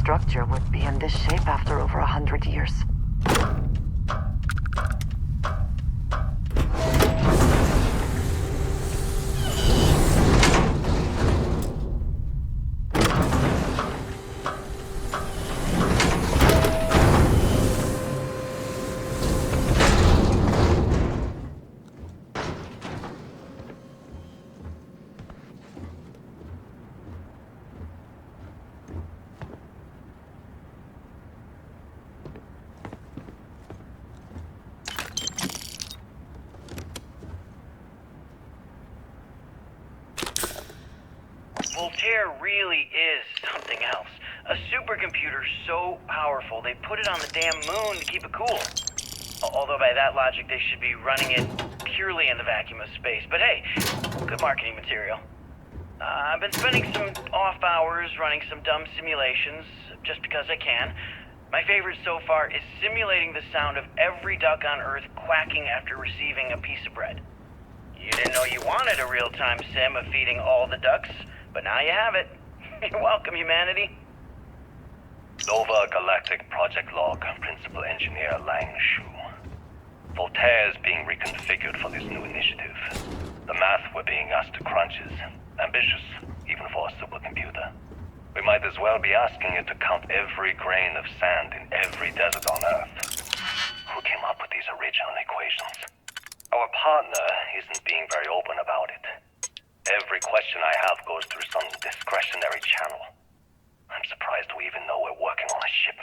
structure would be in this shape after over 100 years. Voltaire really is something else. A supercomputer so powerful they put it on the damn moon to keep it cool. Although by that logic they should be running it purely in the vacuum of space. But hey, good marketing material. I've been spending some off hours running some dumb simulations, just because I can. My favorite so far is simulating the sound of every duck on Earth quacking after receiving a piece of bread. You didn't know you wanted a real-time sim of feeding all the ducks, but now you have it. You're welcome, humanity. Nova Galactic Project Log, Principal Engineer Lang Shu. Voltaire is being reconfigured for this new initiative. The math we're being asked to crunch is ambitious, even for a supercomputer. We might as well be asking it to count every grain of sand in every desert on Earth. Who came up with these original equations? Our partner isn't being very open about it. Every question I have goes through some discretionary channel. I'm surprised we even know we're working on a ship.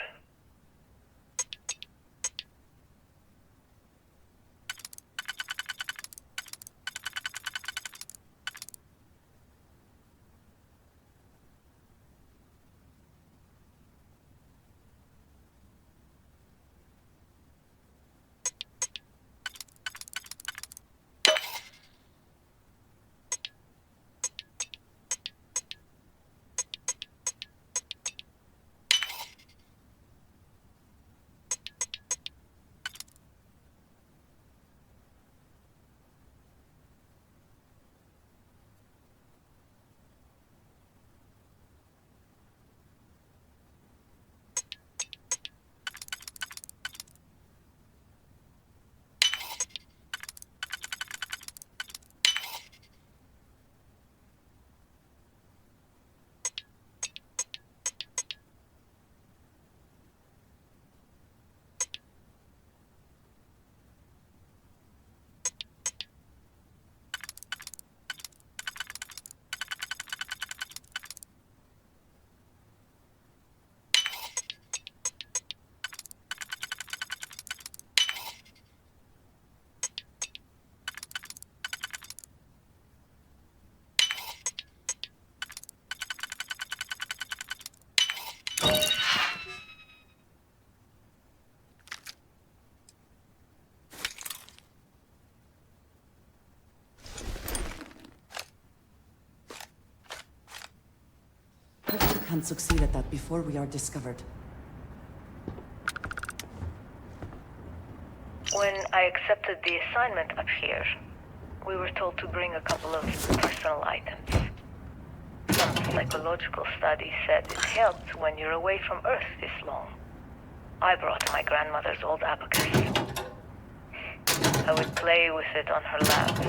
Hope we can succeed at that before we are discovered. When I accepted the assignment up here, we were told to bring a couple of personal items. Some psychological study said it helped when you're away from Earth this long. I brought my grandmother's old abacus. I would play with it on her lap,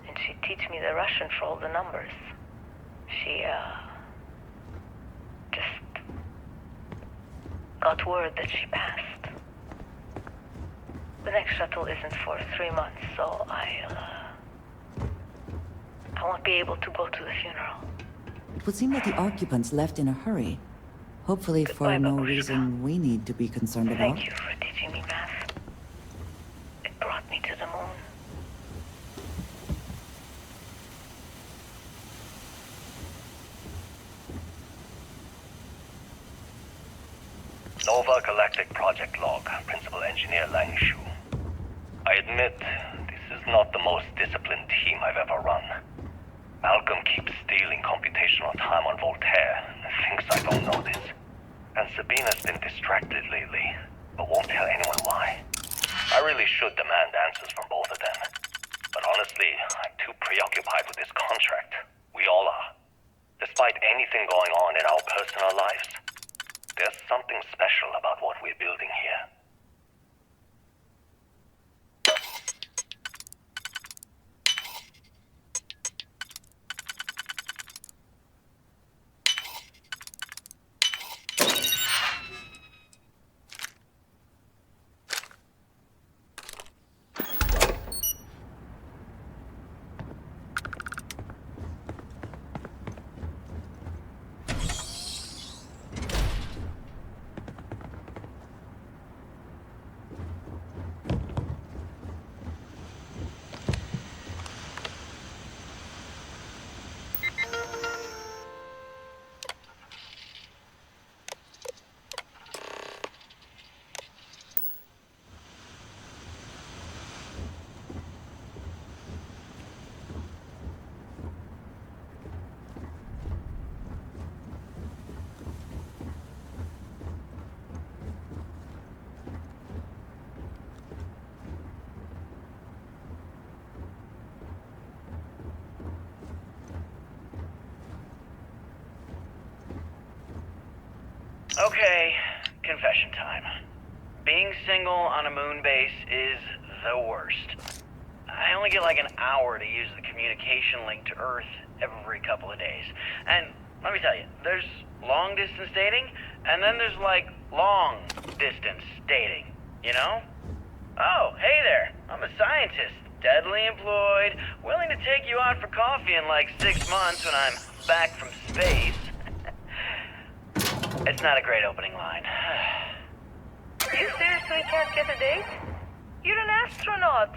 and she'd teach me the Russian for all the numbers. She, just got word that she passed. The next shuttle isn't for 3 months, so I won't be able to go to the funeral. It would seem that the occupants left in a hurry. Hopefully Goodbye, for no Babushka. reason we need to be concerned about. Thank you for teaching me math. It brought me to the moon. Nova Galactic Project Log, Principal Engineer Lang Shu. I admit, this is not the most disciplined team I've ever run. Malcolm keeps stealing computational time on Voltaire and thinks I don't know this. And Sabina's been distracted lately, but won't tell anyone why. I really should demand answers from both of them. But honestly, I'm too preoccupied with this contract. We all are. Despite anything going on in our personal lives, There's something special about what we're building here. Okay, confession time. Being single on a moon base is the worst. I only get like an hour to use the communication link to Earth every couple of days. And let me tell you, there's long distance dating, and then there's like long distance dating, you know? Oh, hey there, I'm a scientist, deadly employed, willing to take you out for coffee in like 6 months when I'm back from space. It's not a great opening line. You seriously can't get a date? You're an astronaut.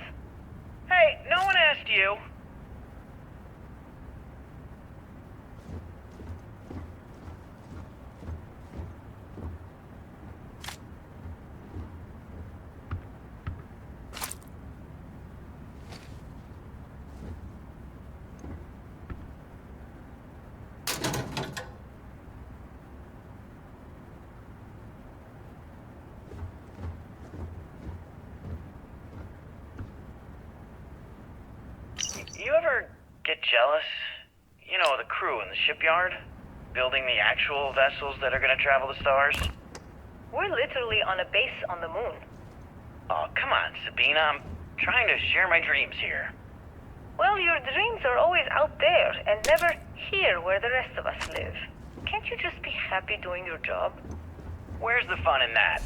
Hey, no one asked you. You ever get jealous? You know, the crew in the shipyard? Building the actual vessels that are gonna travel the stars? We're literally on a base on the moon. Oh, come on, Sabina. I'm trying to share my dreams here. Well, your dreams are always out there and never here where the rest of us live. Can't you just be happy doing your job? Where's the fun in that?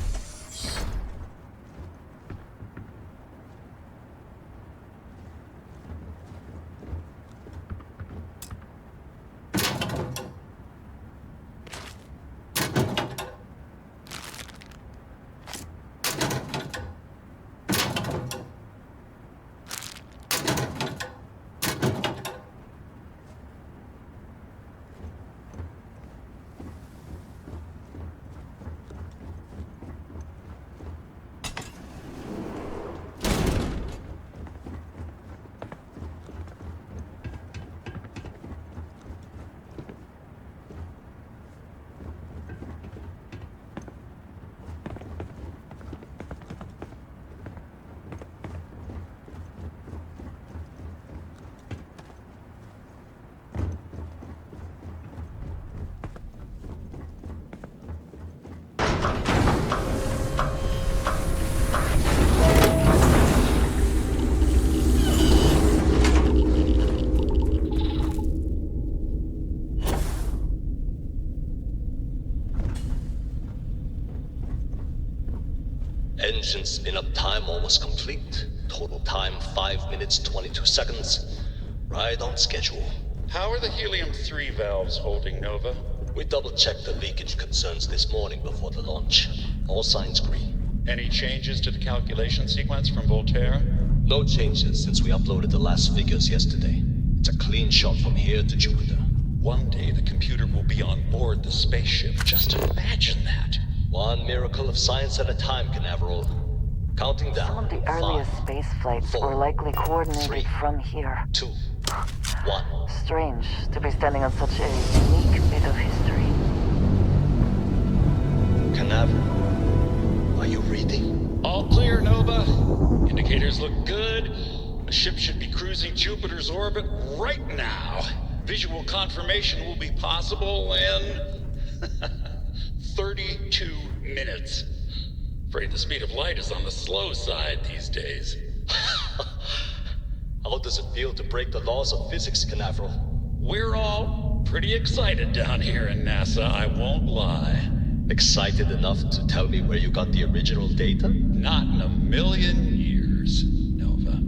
Engine spin-up time almost complete. Total time 5 minutes 22 seconds. Right on schedule. How are the helium-3 valves holding, Nova? We double-checked the leakage concerns this morning before the launch. All signs green. Any changes to the calculation sequence from Voltaire? No changes since we uploaded the last figures yesterday. It's a clean shot from here to Jupiter. One day the computer will be on board the spaceship. Just imagine that. One miracle of science at a time, Canaveral. Counting down. Some of the earliest 5, space flights 4, were likely coordinated 3, from here. 2, 1. Strange to be standing on such a unique bit of history. Canaveral, are you reading? All clear, Nova. Indicators look good. The ship should be cruising Jupiter's orbit right now. Visual confirmation will be possible in 32 minutes. Afraid the speed of light is on the slow side these days. How does it feel to break the laws of physics, Canaveral? We're all pretty excited down here in NASA, I won't lie. Excited enough to tell me where you got the original data? Not in a million years, Nova.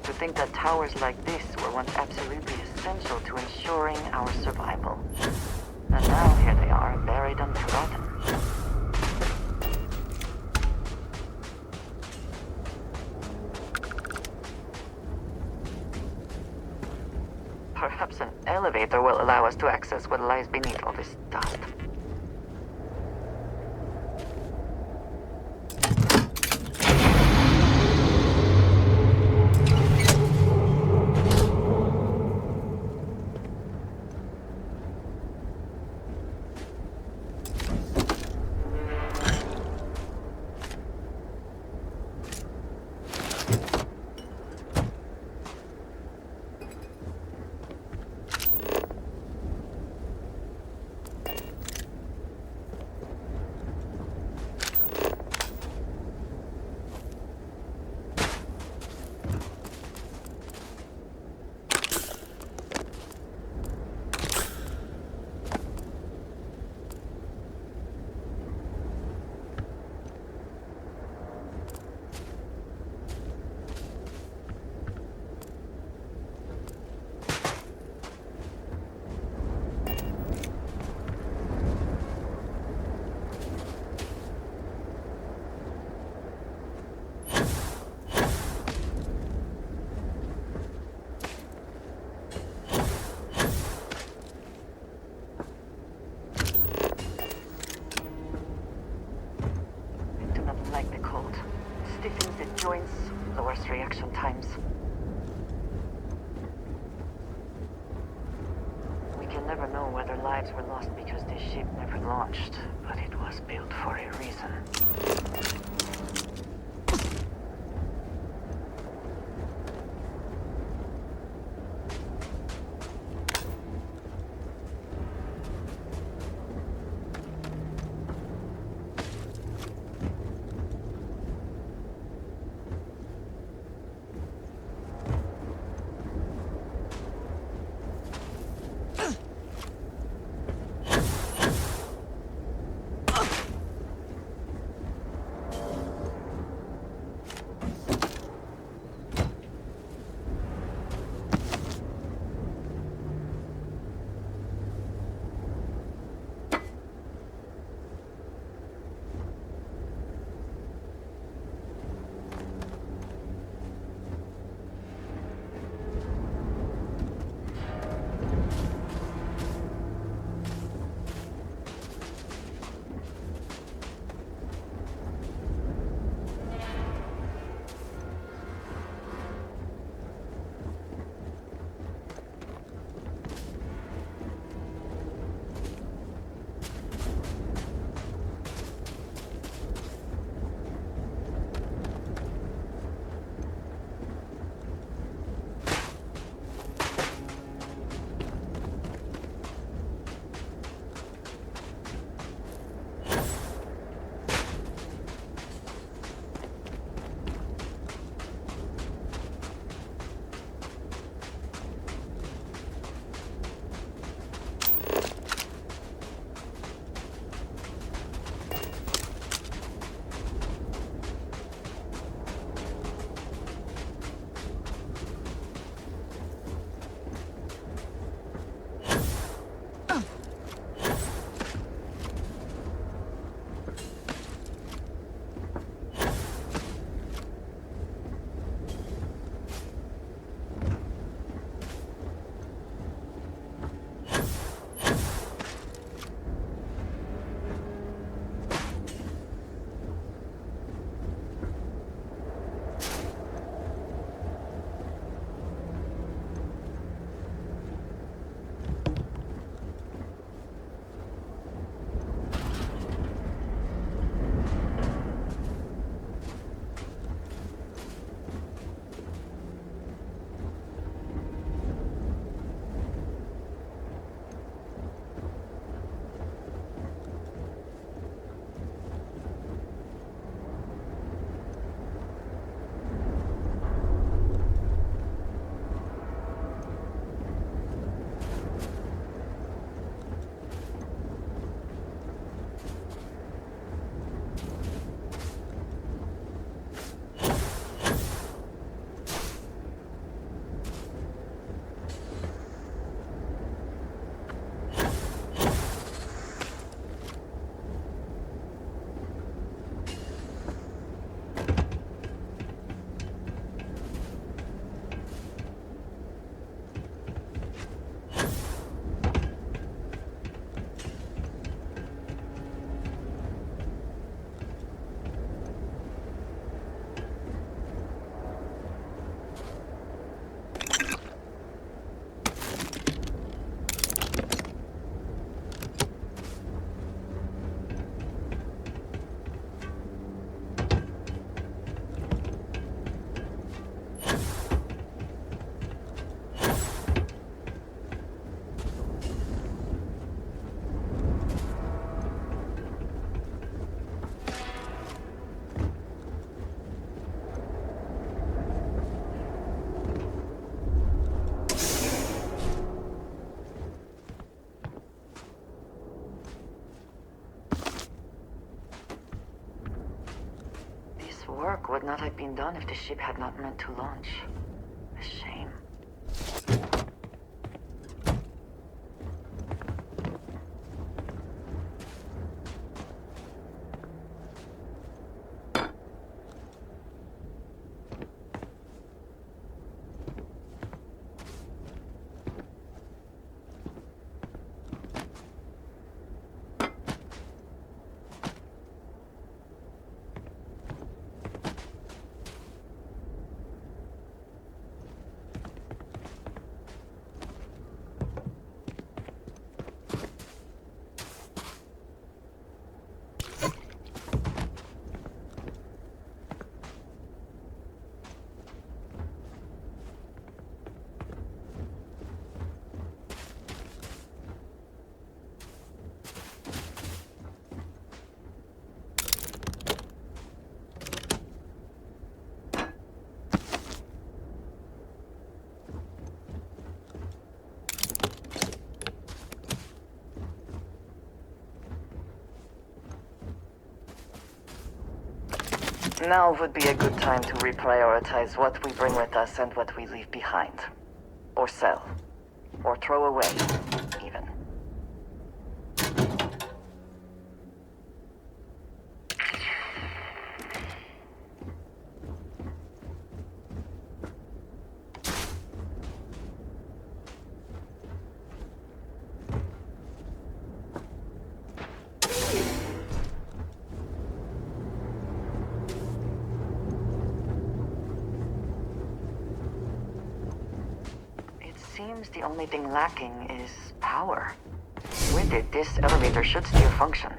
To think that towers like this were once absolutely essential to ensuring our survival. And now here they are, buried and forgotten. Perhaps an elevator will allow us to access what lies beneath all this dust. cold. Stiffens the joints, lowers reaction times. We can never know whether lives were lost because this ship never launched, but it was built for a reason. Work would not have been done if the ship had not meant to launch. A shame. Now would be a good time to reprioritize what we bring with us and what we leave behind. Or sell. Or throw away, even. Seems the only thing lacking is power. With it, this elevator should still function.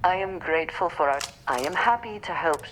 I am grateful for our... I am happy to help.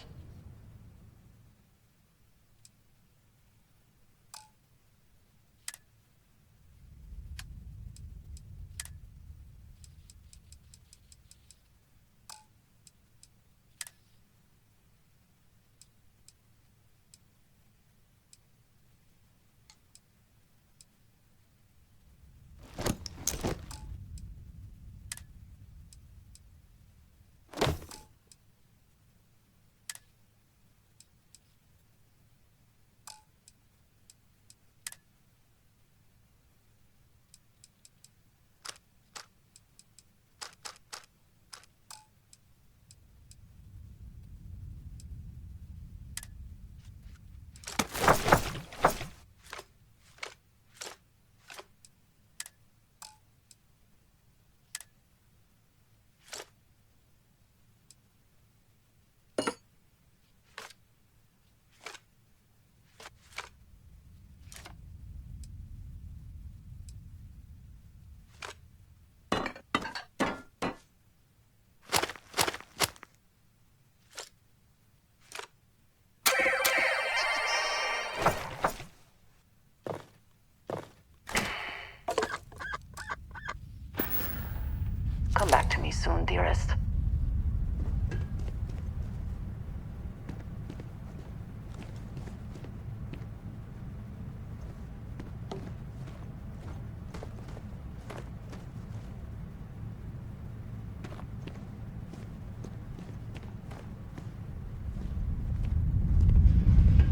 Come back to me soon, dearest.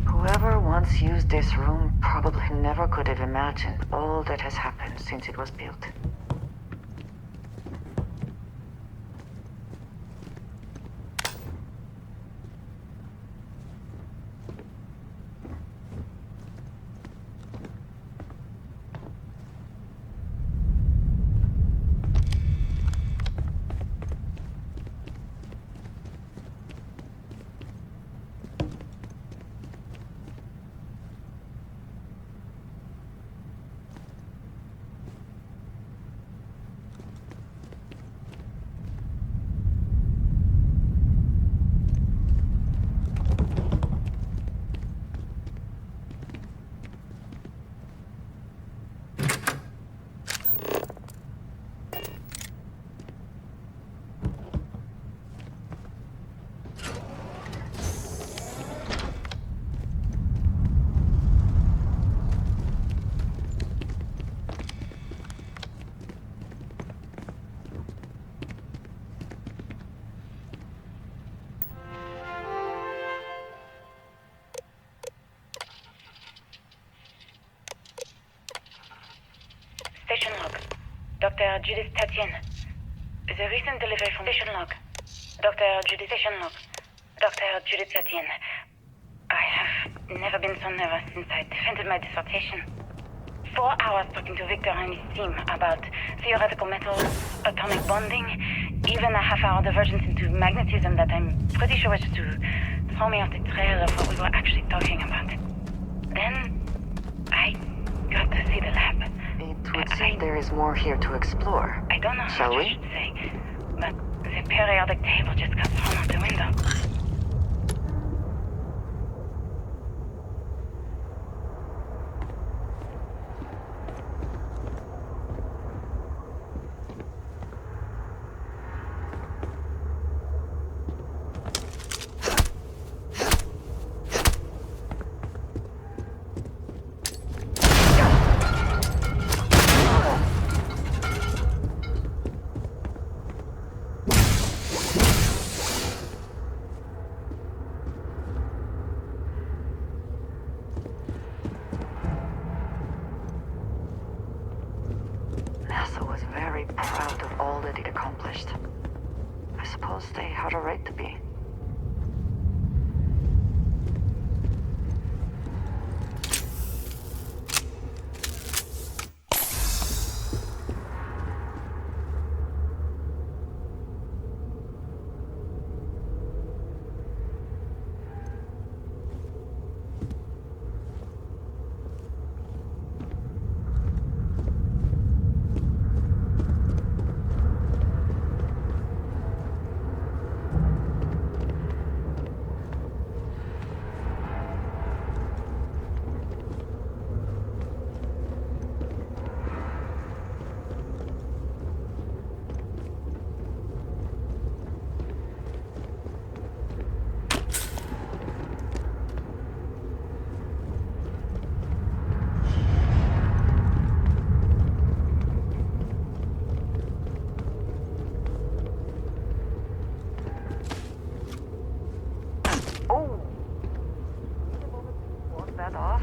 Whoever once used this room probably never could have imagined all that has happened since it was built. Dr. Judith Tatien. The recent delivery from station log. Dr. Judith Station log. Dr. Judith Tatien. I have never been so nervous since I defended my dissertation. 4 hours talking to Victor and his team about theoretical metals, atomic bonding, even a half-hour divergence into magnetism that I'm pretty sure was to throw me off the trail of what we were actually talking about. Then, I got to see the lab. It would seem there is more here to explore. I don't know Shall what we? I should say, but the periodic table just got thrown out the window. NASA was very proud of all that it accomplished. I suppose they had a right to be. Oh! Walk that off?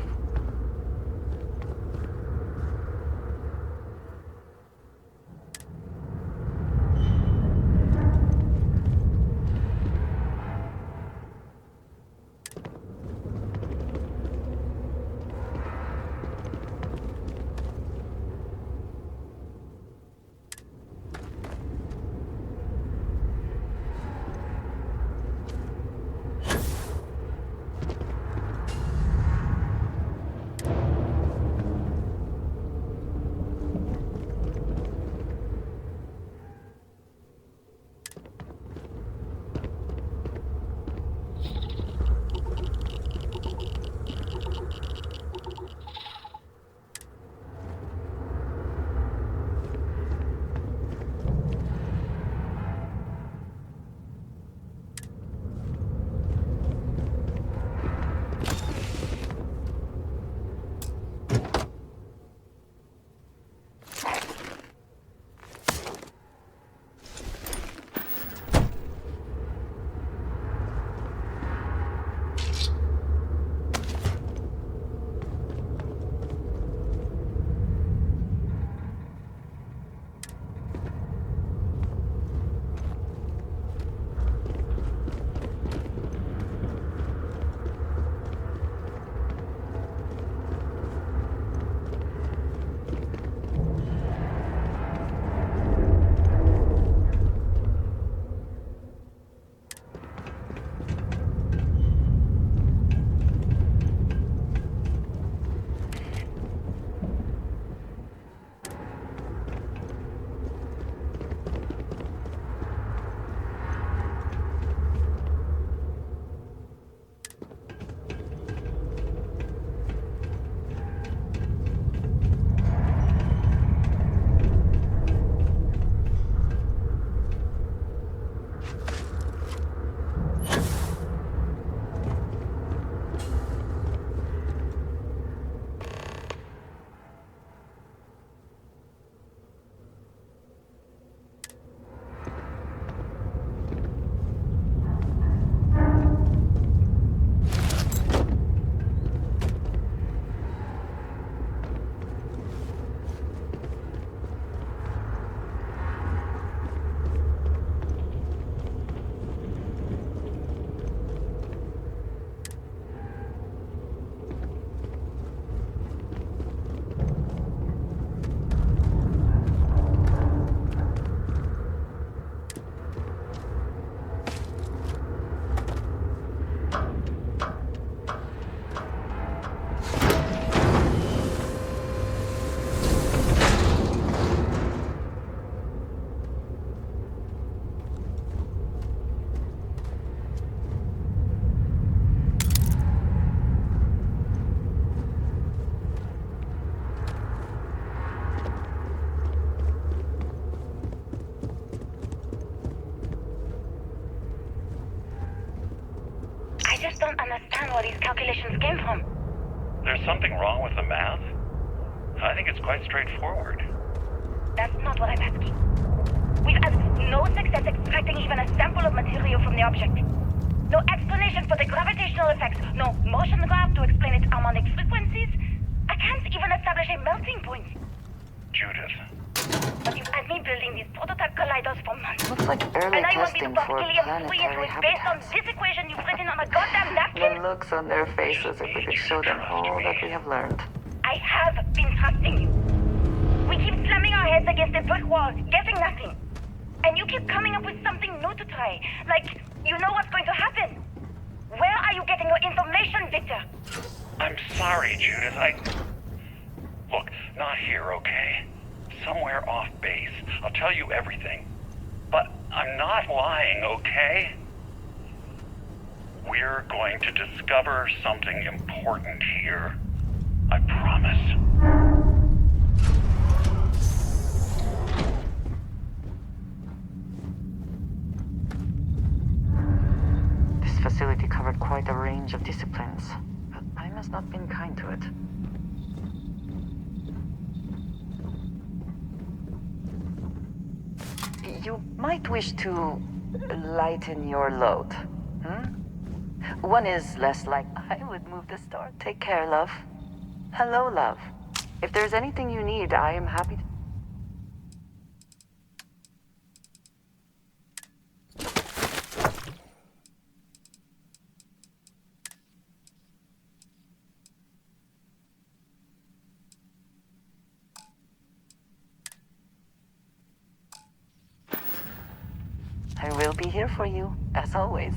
I just don't understand where these calculations came from. There's something wrong with the math? I think it's quite straightforward. That's not what I'm asking. We've had no success extracting even a sample of material from the object. No explanation for the gravitational effects, no motion graph to explain its harmonic frequencies. I can't even establish a melting point. Judith. But you've had me building these prototype colliders for months. Looks like early And now you want me to testing talk for helium-3 into planetary it based on habitats. this equation you've written on a goddamn The napkin? looks on their faces if we could show them all that we have learned. I have been trusting you. We keep slamming our heads against a brick wall, getting nothing. And you keep coming up with something new to try. Like, you know what's going to happen. Where are you getting your information, Victor? I'm sorry, Judith. Look, not here, okay? Somewhere off base. I'll tell you everything. But I'm not lying, okay? We're going to discover something important here. I promise. This facility covered quite a range of disciplines, but I must not been kind to it. You might wish to lighten your load. One is less like, I would move the store. Take care, love. Hello, love. If there's anything you need, I am happy to... I will be here for you, as always.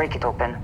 break it open.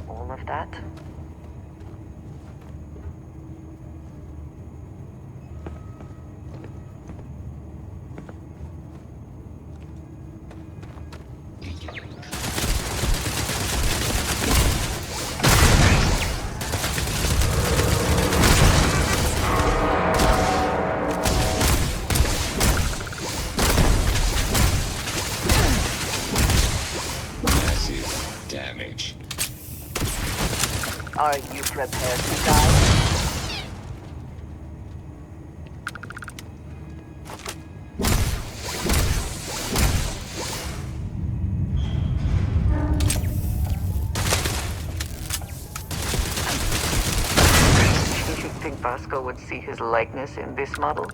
All of that? Massive damage. Are you prepared to die? Do you think Vasco would see his likeness in this model?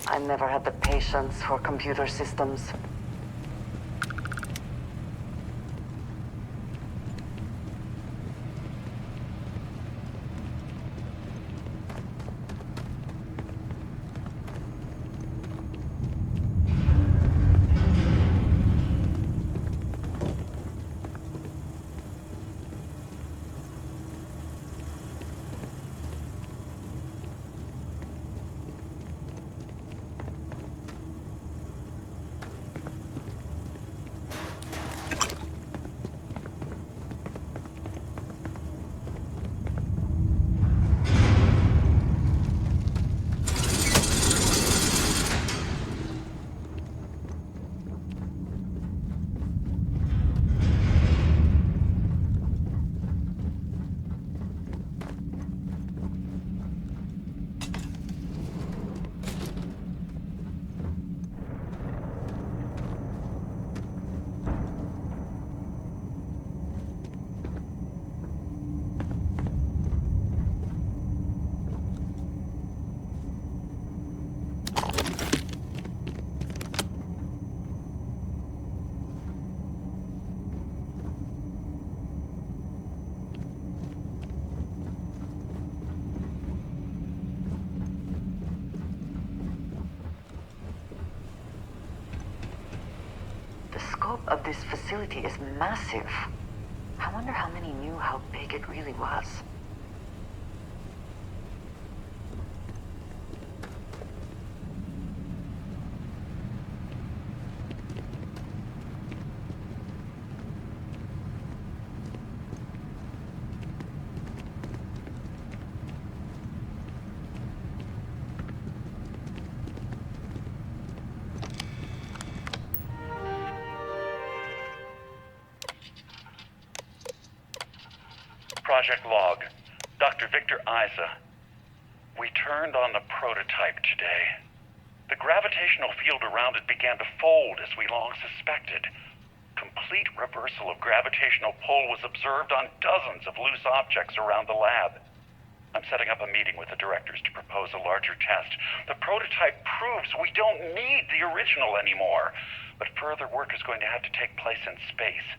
I never had the patience for computer systems. The scope of this facility is massive. I wonder how many knew how big it really was. Project Log. Dr. Victor Isa. We turned on the prototype today. The gravitational field around it began to fold as we long suspected. Complete reversal of gravitational pull was observed on dozens of loose objects around the lab. I'm setting up a meeting with the directors to propose a larger test. The prototype proves we don't need the original anymore, but further work is going to have to take place in space.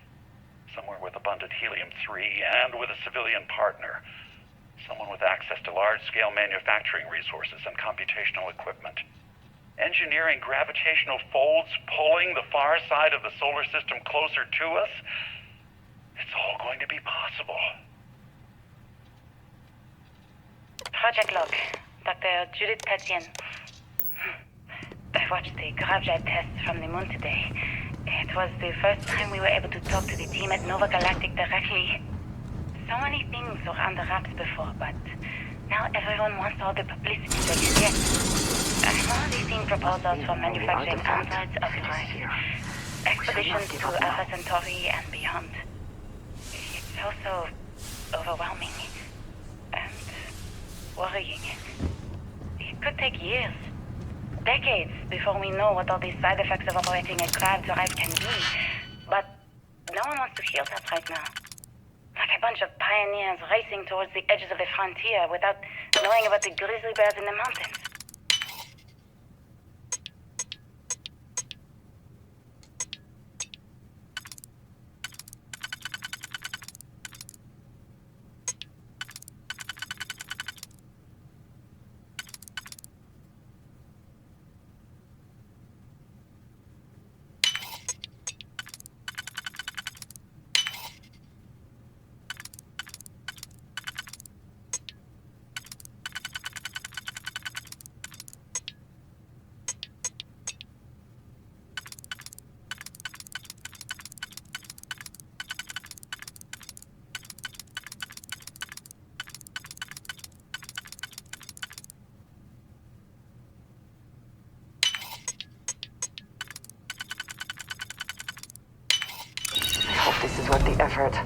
Somewhere with abundant helium-3 and with a civilian partner. Someone with access to large-scale manufacturing resources and computational equipment. Engineering gravitational folds pulling the far side of the solar system closer to us? It's all going to be possible. Project Log. Dr. Judith Tatian. I watched the gravjet tests from the moon today. It was the first time we were able to talk to the team at Nova Galactic directly. So many things were under wraps before, but now everyone wants all the publicity they can get. I've already seen proposals for manufacturing androids of life. Expeditions to Alpha Centauri and beyond. It's also overwhelming and worrying. It could take years. Decades before we know what all these side effects of operating a grav drive can be. But no one wants to hear that right now. Like a bunch of pioneers racing towards the edges of the frontier without knowing about the grizzly bears in the mountains. This is worth the effort.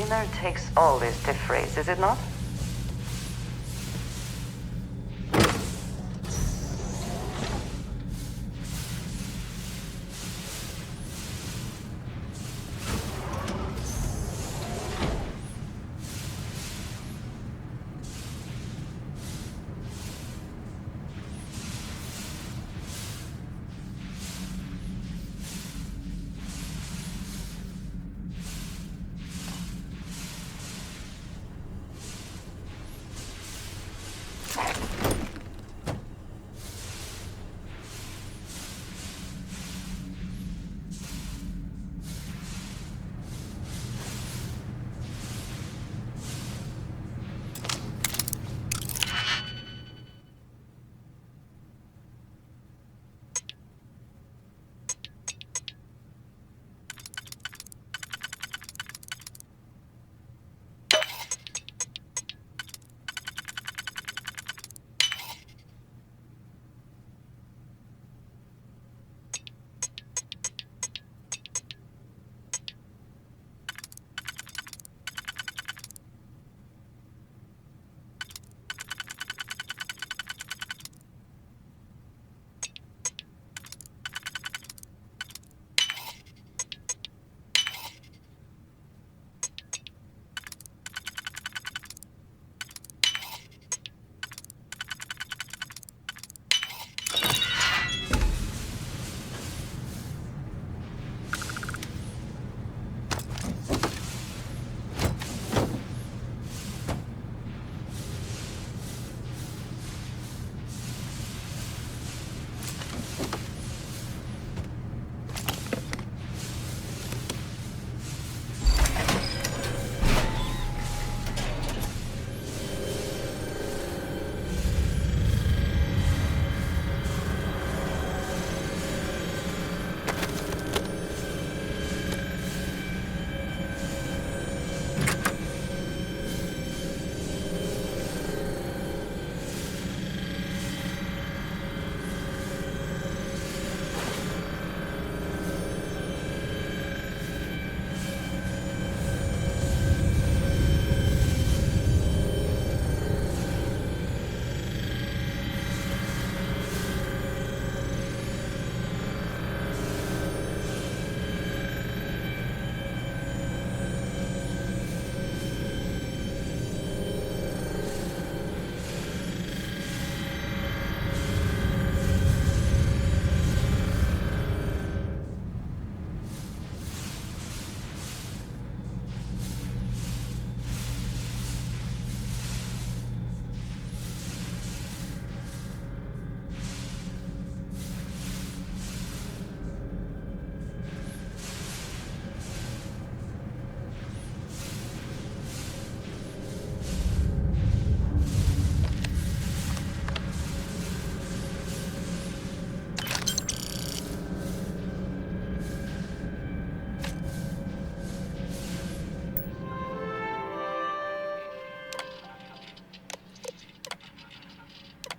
winner takes all is the phrase, is it not?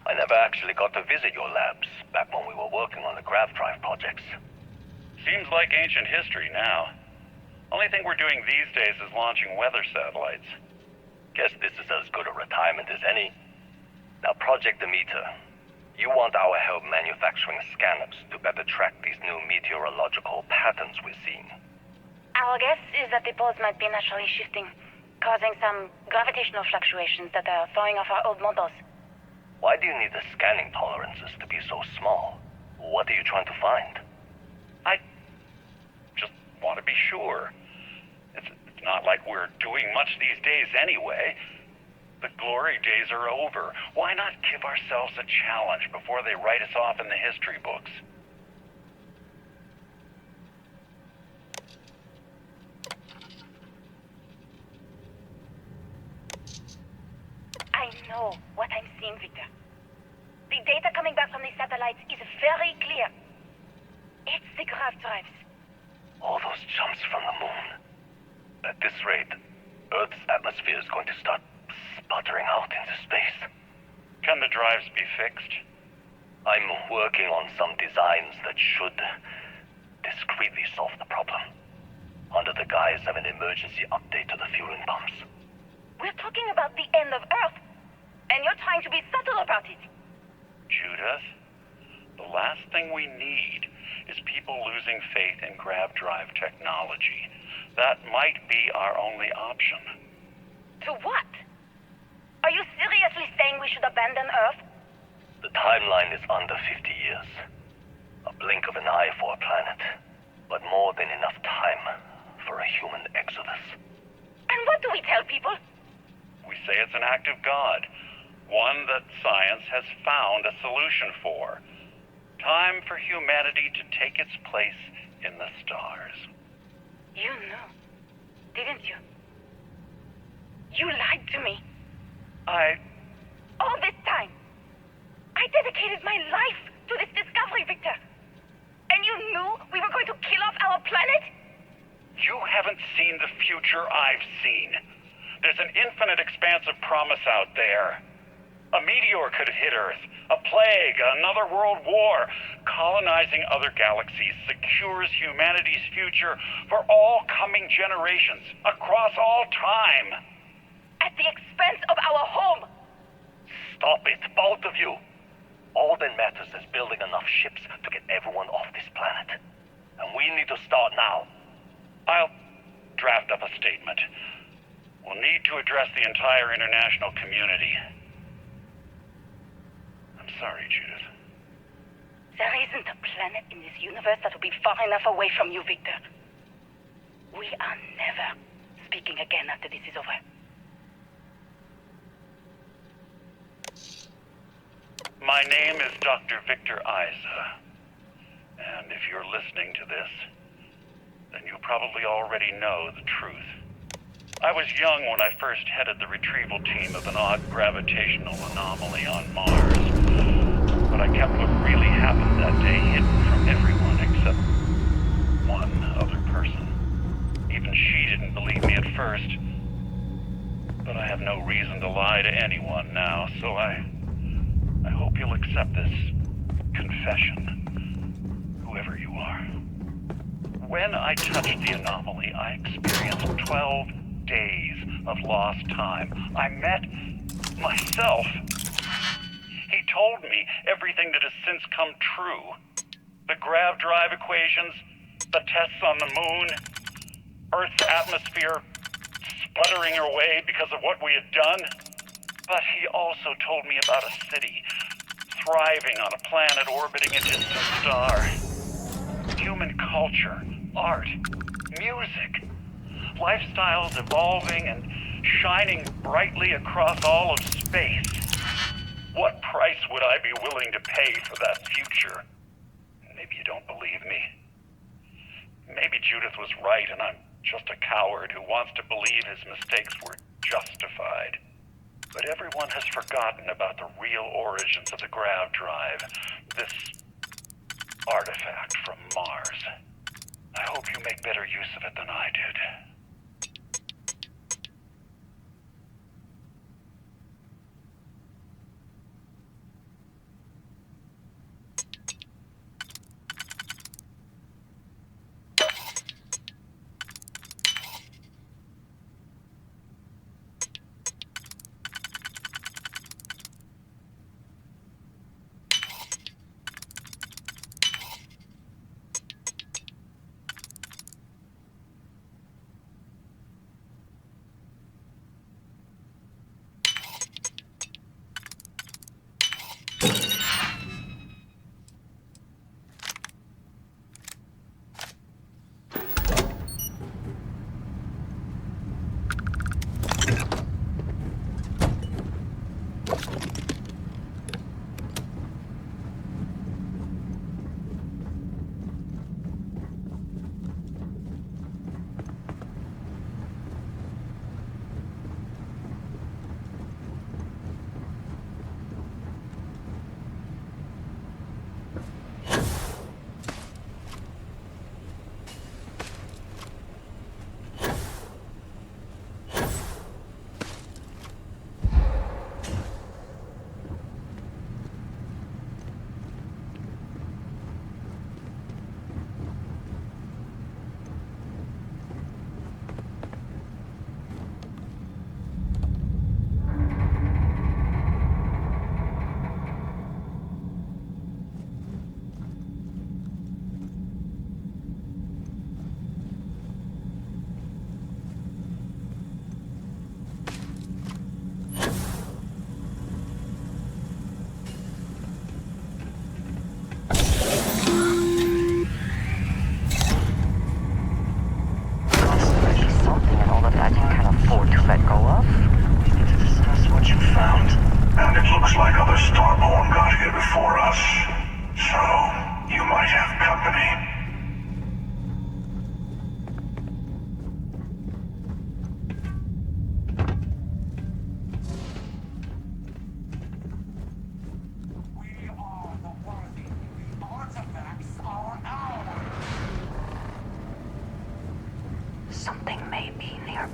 I never actually got to visit your labs back when we were working on the grav drive projects. Seems like ancient history now. Only thing we're doing these days is launching weather satellites. Guess this is as good a retirement as any. Now, Project Demeter, you want our help manufacturing scanners to better track these new meteorological patterns we're seeing. Our guess is that the poles might be naturally shifting, causing some gravitational fluctuations that are throwing off our old models. Why do you need the scanning tolerances to be so small? What are you trying to find? I just want to be sure. It's not like we're doing much these days anyway. The glory days are over. Why not give ourselves a challenge before they write us off in the history books? I know what I'm seeing, Victor. The data coming back from the satellites is very clear. It's the grav drives. All those jumps from the moon. At this rate, Earth's atmosphere is going to start sputtering out into space. Can the drives be fixed? I'm working on some designs that should discreetly solve the problem. under the guise of an emergency update to the fueling pumps. We're talking about the end of Earth, and you're trying to be subtle about it. Judith, the last thing we need is people losing faith in grav drive technology. That might be our only option. To what? Are you seriously saying we should abandon Earth? The timeline is under 50 years. A blink of an eye for a planet, but more than enough time for a human exodus. And what do we tell people? We say it's an act of God, one that science has found a solution for. Time for humanity to take its place in the stars. You knew, didn't you? You lied to me. All this time, I dedicated my life to this discovery, Victor. And you knew we were going to kill off our planet? You haven't seen the future I've seen. There's an infinite expanse of promise out there. A meteor could hit Earth, a plague, another world war. Colonizing other galaxies secures humanity's future for all coming generations, across all time. At the expense of our home. Stop it, both of you. All that matters is building enough ships to get everyone off this planet. And we need to start now. I'll draft up a statement. We'll need to address the entire international community. I'm sorry, Judith. There isn't a planet in this universe that will be far enough away from you, Victor. We are never speaking again after this is over. My name is Dr. Victor Isa. And if you're listening to this, then you probably already know the truth. I was young when I first headed the retrieval team of an odd gravitational anomaly on Mars. But I kept what really happened that day hidden from everyone except one other person. Even she didn't believe me at first. But I have no reason to lie to anyone now, so I hope you'll accept this confession, whoever you are. When I touched the anomaly, I experienced 12 days of lost time. I met myself. He told me everything that has since come true. The grav drive equations, the tests on the moon, Earth's atmosphere sputtering away because of what we had done. But he also told me about a city thriving on a planet orbiting a distant star. Human culture, art, music, lifestyles evolving and shining brightly across all of space. What price would I be willing to pay for that future? Maybe you don't believe me. Maybe Judith was right and I'm just a coward who wants to believe his mistakes were justified. But everyone has forgotten about the real origins of the grav drive, this artifact from Mars. I hope you make better use of it than I did.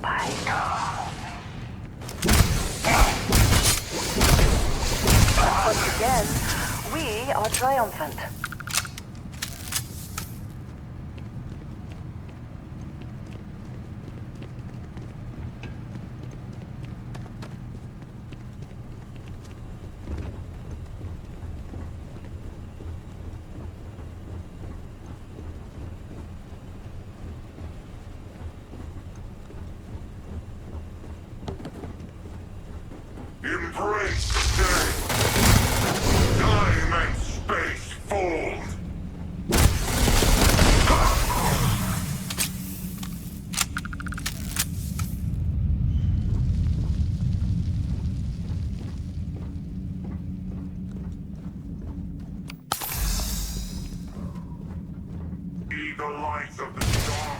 by. Once again, we are triumphant. Embrace the day. Time and space fold. Be the light of the stars.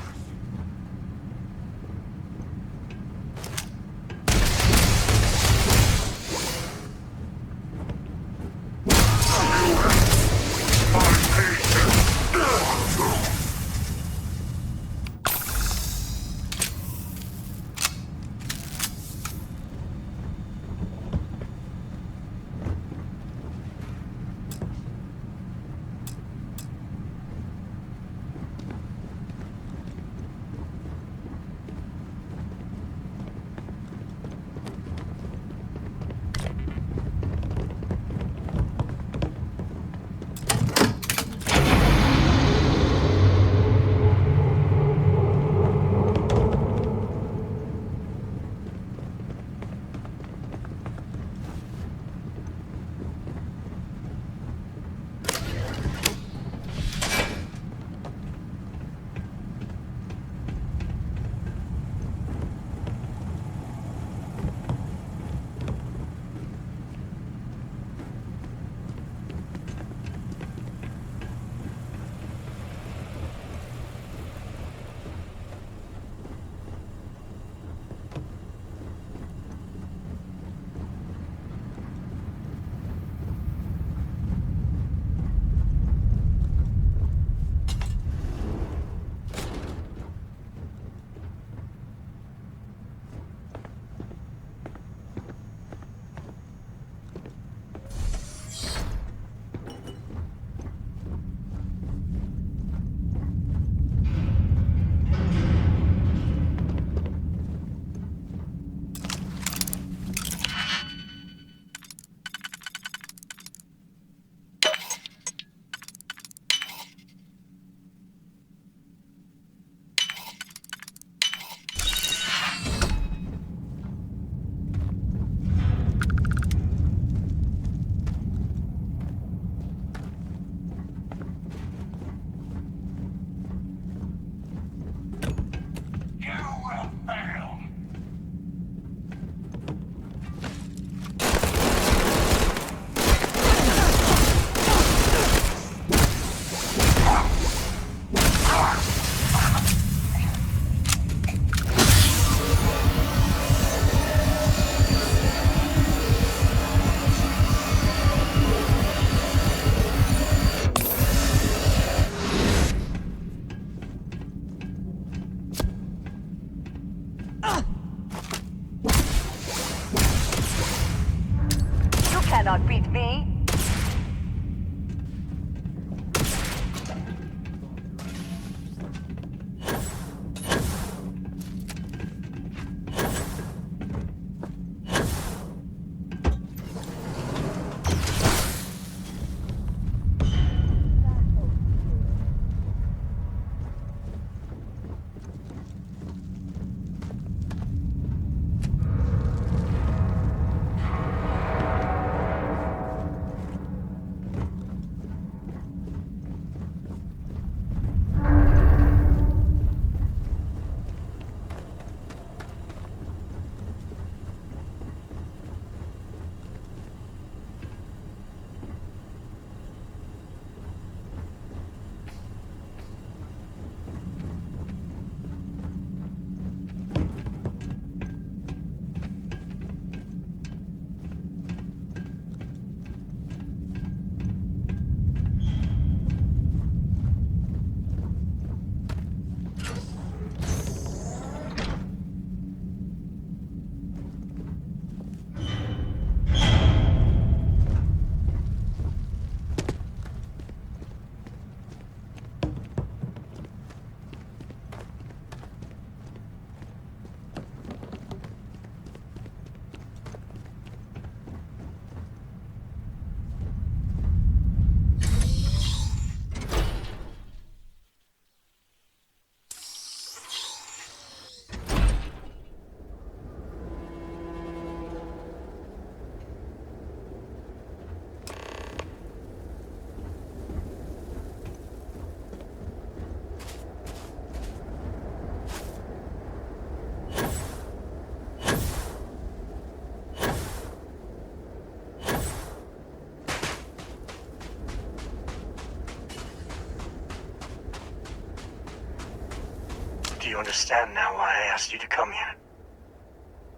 you understand now why I asked you to come here?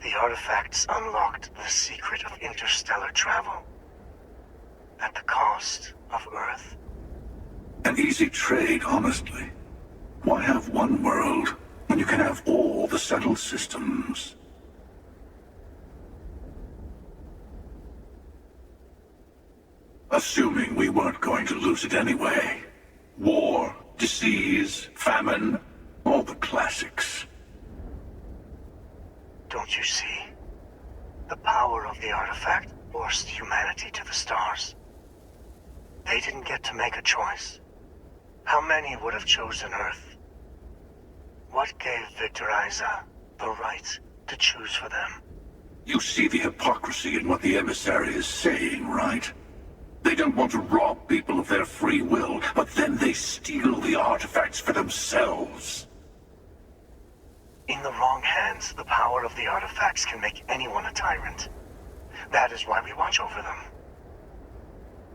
The artifacts unlocked the secret of interstellar travel. At the cost of Earth. An easy trade, honestly. Why have one world when you can have all the settled systems? Assuming we weren't going to lose it anyway. War, disease, famine, all the classics. Don't you see? The power of the artifact forced humanity to the stars. They didn't get to make a choice. How many would have chosen Earth? What gave Victor Isa the right to choose for them? You see the hypocrisy in what the emissary is saying, right? They don't want to rob people of their free will, but then they steal the artifacts for themselves. In the wrong hands, the power of the artifacts can make anyone a tyrant. That is why we watch over them.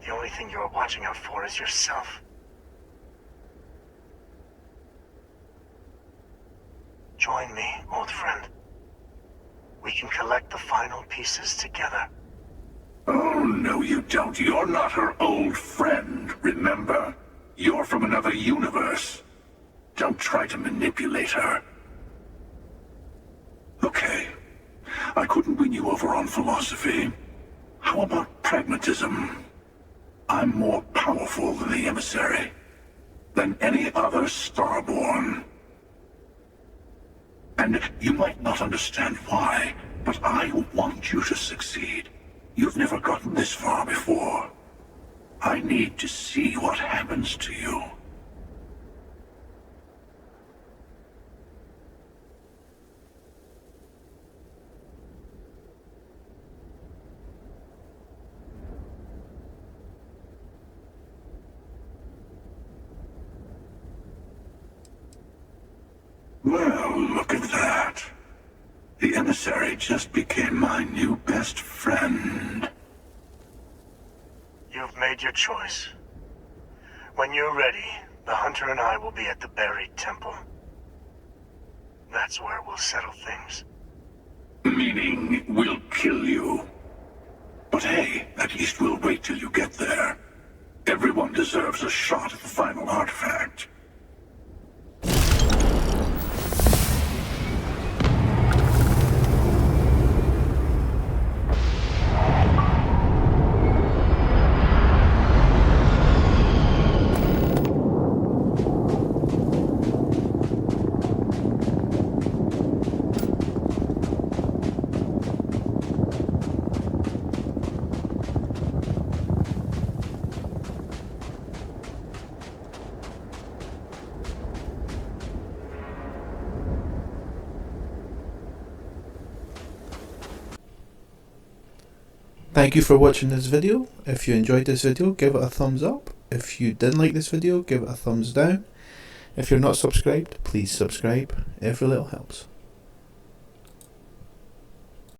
The only thing you're watching out for is yourself. Join me, old friend. We can collect the final pieces together. Oh, no you don't. You're not her old friend, remember? You're from another universe. Don't try to manipulate her. Okay. I couldn't win you over on philosophy. How about pragmatism? I'm more powerful than the emissary. Than any other starborn. And you might not understand why, but I want you to succeed. You've never gotten this far before. I need to see what happens to you. Well, look at that. The emissary just became my new best friend. You've made your choice. When you're ready, the Hunter and I will be at the buried temple. That's where we'll settle things. Meaning, we'll kill you. But hey, at least we'll wait till you get there. Everyone deserves a shot at the final artifact. Thank you for watching this video. If you enjoyed this video, give it a thumbs up. If you didn't like this video, give it a thumbs down. If you're not subscribed, please subscribe. Every little helps.